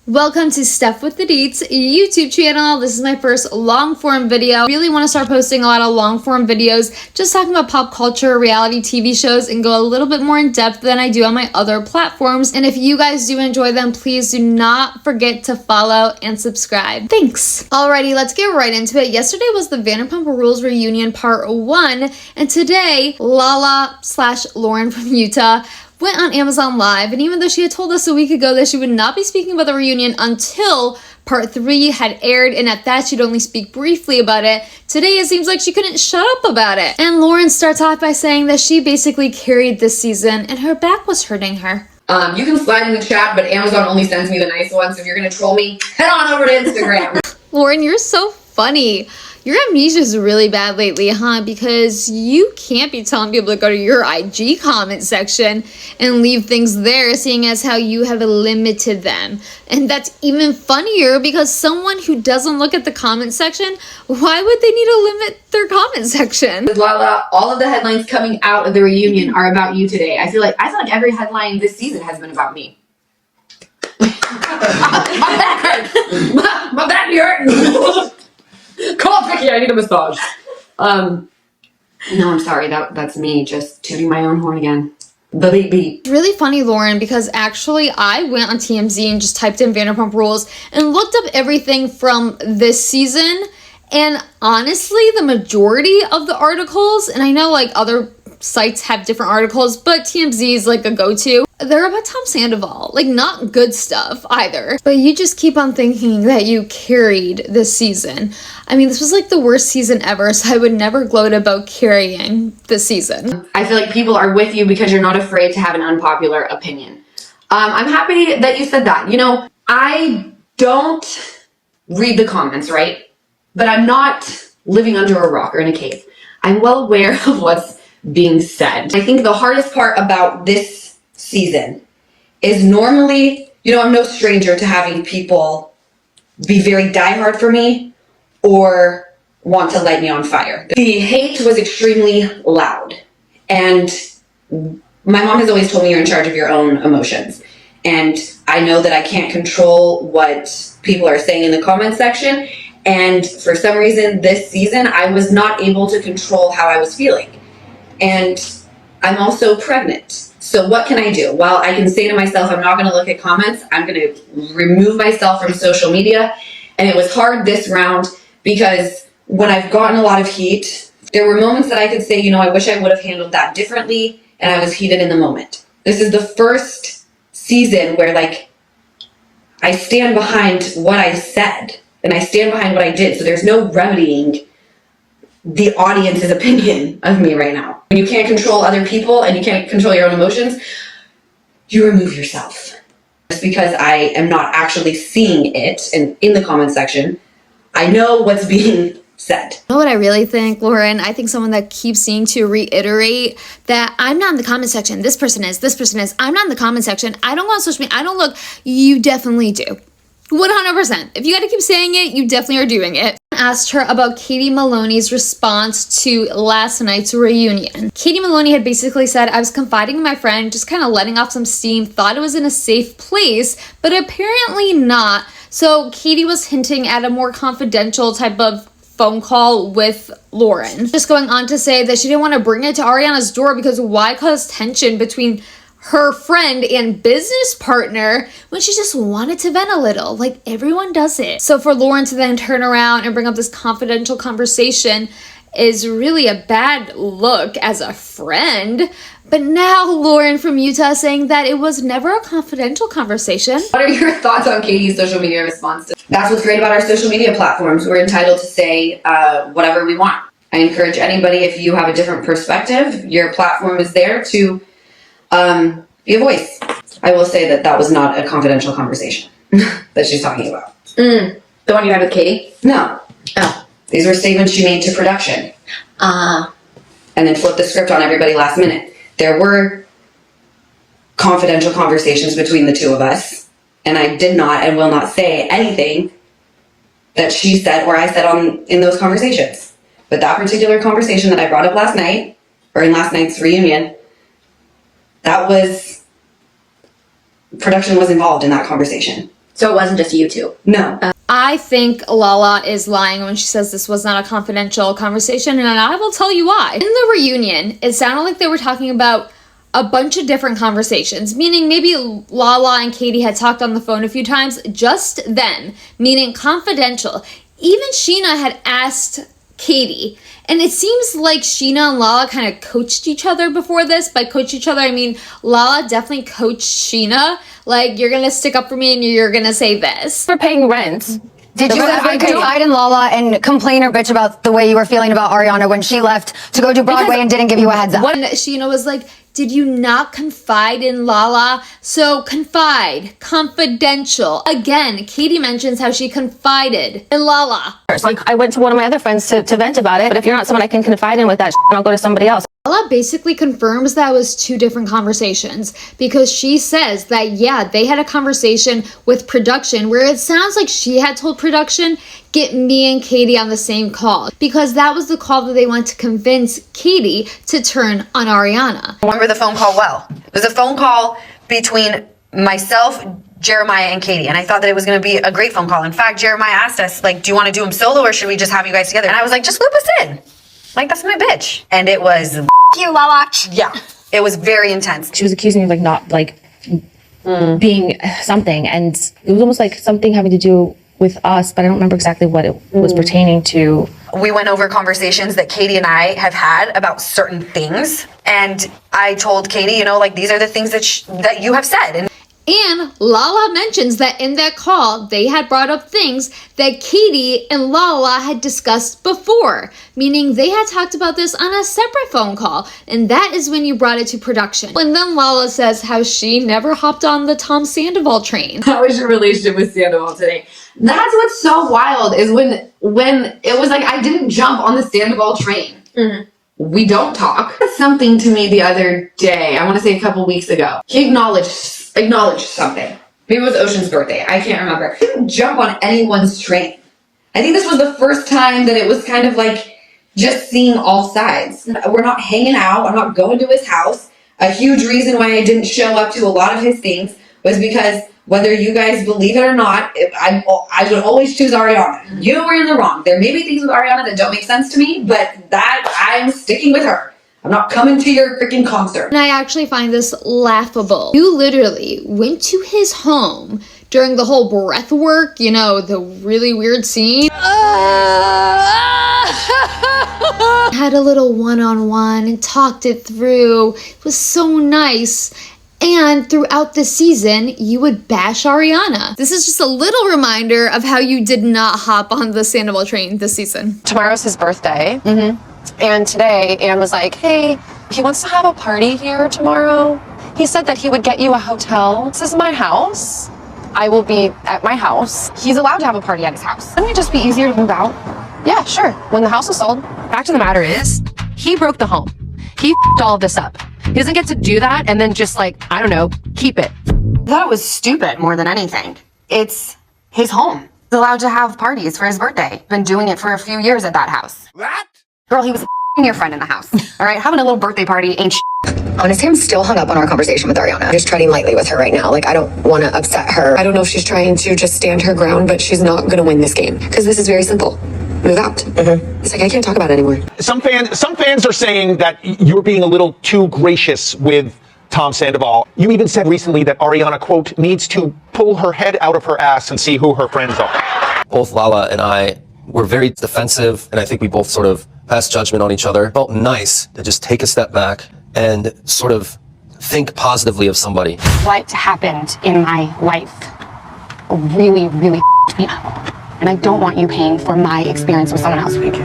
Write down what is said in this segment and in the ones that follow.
Welcome to Steph with the Deets YouTube channel. This is my first long form video. I really want to start posting a lot of long form videos, just talking about pop culture, reality TV shows, and go a little bit more in depth than I do on my other platforms. And if you guys do enjoy them, please do not forget to follow and subscribe. Thanks. Alrighty, let's get right into it. Yesterday was the Vanderpump Rules reunion part 1, and today Lala/Lauren from Utah went on Amazon Live, and even though she had told us a week ago that she would not be speaking about the reunion until part 3 had aired, and at that she'd only speak briefly about it, today it seems like she couldn't shut up about it. And Lauren starts off by saying that she basically carried this season and her back was hurting her. You can slide in the chat, but Amazon only sends me the nice ones, so if you're gonna troll me, head on over to Instagram. Lauren, you're so funny. Your amnesia is really bad lately, huh? Because you can't be telling people to go to your IG comment section and leave things there, seeing as how you have limited them. And that's even funnier because someone who doesn't look at the comment section, why would they need to limit their comment section? Lala, all of the headlines coming out of the reunion are about you today. I feel like every headline this season has been about me. My back hurting. Call Vicky, I need a massage. No, I'm sorry. That's me just tooting my own horn again. The beep beep. It's really funny, Lauren, because actually I went on TMZ and just typed in Vanderpump Rules and looked up everything from this season. And honestly, the majority of the articles, and I know like other sites have different articles, but TMZ is like a go-to. They're about Tom Sandoval, like not good stuff either. But you just keep on thinking that you carried this season. I mean, this was like the worst season ever, so I would never gloat about carrying this season. I feel like people are with you because you're not afraid to have an unpopular opinion. I'm happy that you said that. You know, I don't read the comments, right? But I'm not living under a rock or in a cave. I'm well aware of what's being said. I think the hardest part about this season is normally, you know, I'm no stranger to having people be very diehard for me or want to light me on fire. The hate was extremely loud, and my mom has always told me you're in charge of your own emotions. And I know that I can't control what people are saying in the comment section. And for some reason this season, I was not able to control how I was feeling. And I'm also pregnant. So what can I do? Well, I can say to myself, I'm not going to look at comments. I'm going to remove myself from social media. And it was hard this round because when I've gotten a lot of heat, there were moments that I could say, you know, I wish I would have handled that differently. And I was heated in the moment. This is the first season where like I stand behind what I said and I stand behind what I did. So there's no remedying the audience's opinion of me right now. When you can't control other people and you can't control your own emotions, you remove yourself. Just because I am not actually seeing it and in the comment section, I know what's being said. You know what I really think, Lauren? I think someone that keeps needing to reiterate that I'm not in the comment section. This person is. I'm not in the comment section. I don't go on social media. I don't look. You definitely do. 100%. If you got to keep saying it, you definitely are doing it. I asked her about Katie Maloney's response to last night's reunion. Katie Maloney had basically said, I was confiding in my friend, just kind of letting off some steam, thought it was in a safe place, but apparently not. So Katie was hinting at a more confidential type of phone call with Lauren. Just going on to say that she didn't want to bring it to Ariana's door because why cause tension between her friend and business partner when she just wanted to vent a little, like everyone does it. So for Lauren to then turn around and bring up this confidential conversation is really a bad look as a friend. But now Lauren from Utah saying that it was never a confidential conversation. What are your thoughts on Katie's social media response to? That's what's great about our social media platforms. We're entitled to say whatever we want. I encourage anybody, if you have a different perspective, your platform is there to be a voice. I will say that was not a confidential conversation that she's talking about. The one you had with Katie? No. Oh. These were statements she made to production. And then flipped the script on everybody last minute. There were confidential conversations between the two of us, and I did not and will not say anything that she said or I said in those conversations. But that particular conversation that I brought up last night, or in last night's reunion, production was involved in that conversation. So it wasn't just you two? No. I think Lala is lying when she says this was not a confidential conversation, and I will tell you why. In the reunion, it sounded like they were talking about a bunch of different conversations, meaning maybe Lala and Katie had talked on the phone a few times, just them, meaning confidential. Even Sheena had asked Katie, and it seems like Sheena and Lala kind of coached each other before this. By coach each other, I mean Lala definitely coached Sheena, like, you're gonna stick up for me and you're gonna say this. For paying rent. Did you ever confide in Lala and complain or bitch about the way you were feeling about Ariana when she left to go do Broadway and didn't give you a heads up? When Sheena was like, did you not confide in Lala? So confide, confidential. Again, Katie mentions how she confided in Lala. Like, I went to one of my other friends to vent about it, but if you're not someone I can confide in with that I'll go to somebody else. Lala basically confirms that was two different conversations, because she says that, yeah, they had a conversation with production where it sounds like she had told production, get me and Katie on the same call, because that was the call that they went to convince Katie to turn on Ariana. I remember the phone call well. It was a phone call between myself, Jeremiah, and Katie, and I thought that it was going to be a great phone call. In fact, Jeremiah asked us, like, do you want to do them solo or should we just have you guys together? And I was like, just loop us in. Like, that's my bitch. And it was, You, Lala. yeah, it was very intense. She was accusing me of, like, not, like, being something, and it was almost like something having to do with us, but I don't remember exactly what it was pertaining to. We went over conversations that Katie and I have had about certain things, and I told Katie, you know, like, these are the things that you have said. And Lala mentions that in that call, they had brought up things that Katie and Lala had discussed before, meaning they had talked about this on a separate phone call, and that is when you brought it to production. And then Lala says how she never hopped on the Tom Sandoval train. How is your relationship with Sandoval today? That's what's so wild, is when it was like I didn't jump on the Sandoval train. Mm-hmm. We don't talk. Something to me the other day, I want to say a couple weeks ago. He acknowledged something. Maybe it was Ocean's birthday. I can't remember. He didn't jump on anyone's train. I think this was the first time that it was kind of like just seeing all sides. We're not hanging out. I'm not going to his house. A huge reason why I didn't show up to a lot of his things was because whether you guys believe it or not, I would always choose Ariana. You were in the wrong. There may be things with Ariana that don't make sense to me, but that I'm sticking with her. I'm not coming to your freaking concert. And I actually find this laughable. You literally went to his home during the whole breath work, you know, the really weird scene. Had a little one-on-one and talked it through. It was so nice. And throughout the season, you would bash Ariana. This is just a little reminder of how you did not hop on the Sandoval train this season. Tomorrow's his birthday. And today, Anne was like, hey, he wants to have a party here tomorrow. He said that he would get you a hotel. This is my house. I will be at my house. He's allowed to have a party at his house. Wouldn't it just be easier to move out? Yeah, sure. When the house is sold. Fact of the matter is, he broke the home. He f***ed all of this up. He doesn't get to do that and then just, like, I don't know, keep it. I thought it was stupid more than anything. It's his home. He's allowed to have parties for his birthday. Been doing it for a few years at that house. What? Girl, he was your friend in the house. All right, having a little birthday party ain't Honestly, I'm still hung up on our conversation with Ariana. I'm just treading lightly with her right now. Like, I don't want to upset her. I don't know if she's trying to just stand her ground, but she's not going to win this game. Because this is very simple. Move out. It's like, I can't talk about it anymore. Some fans are saying that you're being a little too gracious with Tom Sandoval. You even said recently that Ariana, quote, needs to pull her head out of her ass and see who her friends are. Both Lala and I were very defensive, and I think we both sort of passed judgment on each other. It felt nice to just take a step back and sort of think positively of somebody. What happened in my life really, really f***ed me up. And I don't want you paying for my experience with someone else. Thank you.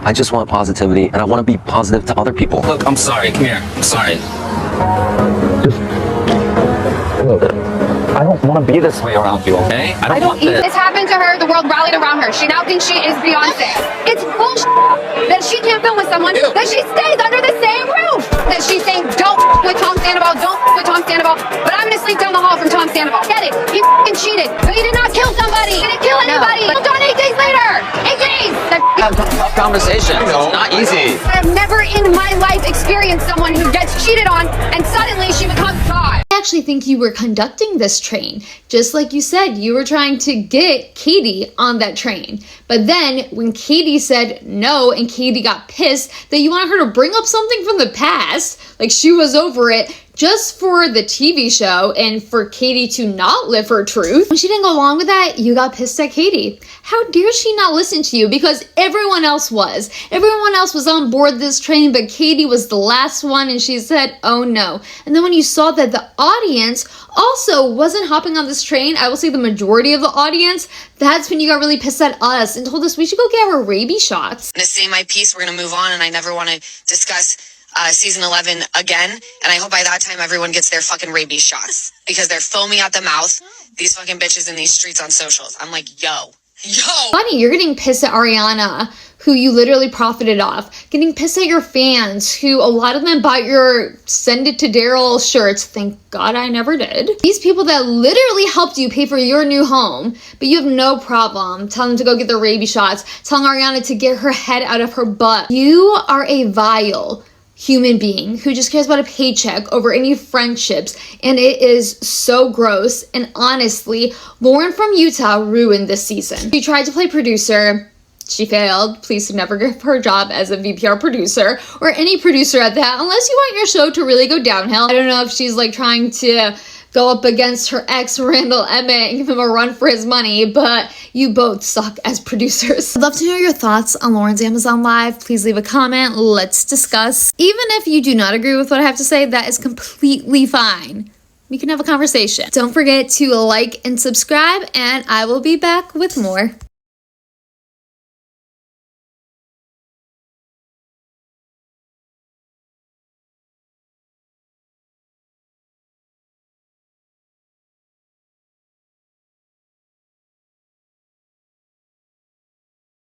I just want positivity, and I want to be positive to other people. Look, I'm sorry. Come here. I'm sorry. Look, I don't want to be this way around you, okay? I don't want this. This happened to her. The world rallied around her. She now thinks she is Beyonce. It's bullshit that she can't film with someone, that she stays under the same roof. That she's saying, don't with Tom Sandoval, don't with Tom Sandoval. But I'm going to sleep down the hall from Tom Sandoval. Get it? He cheated. But he did not kill somebody. He didn't kill anybody. Moved on 8 days later. 8 days. Have tough conversations. It's not easy. I've never in my life experienced someone who gets cheated on and suddenly she becomes God. I actually think you were conducting this train. Just like you said, you were trying to get Katie on that train. But then when Katie said no and Katie got pissed that you wanted her to bring up something from the past, like she was over it, just for the TV show and for Katie to not live her truth. When she didn't go along with that, you got pissed at Katie. How dare she not listen to you? Because everyone else was. Everyone else was on board this train, but Katie was the last one and she said, oh no. And then when you saw that the audience also wasn't hopping on this train, I will say the majority of the audience, that's when you got really pissed at us and told us we should go get our rabies shots. I'm gonna say my piece, we're gonna move on, and I never wanna discuss season 11 again, and I hope by that time everyone gets their fucking rabies shots because they're foamy at the mouth, these fucking bitches in these streets on socials. I'm like, yo. Funny, you're getting pissed at Ariana, who you literally profited off, getting pissed at your fans, who a lot of them bought your Send It to Daryl shirts. Thank God I never did. These people that literally helped you pay for your new home, but you have no problem telling them to go get their rabies shots, telling Ariana to get her head out of her butt. You are a vile human being who just cares about a paycheck over any friendships, and it is so gross. And honestly, Lauren from Utah ruined this season. She tried to play producer. She failed. Please never give her a job as a VPR producer or any producer at that unless you want your show to really go downhill. I don't know if she's like trying to go up against her ex Randall Emmett and give him a run for his money, but you both suck as producers. I'd love to know your thoughts on Lauren's Amazon Live. Please leave a comment. Let's discuss. Even if you do not agree with what I have to say, that is completely fine. We can have a conversation. Don't forget to like and subscribe, and I will be back with more.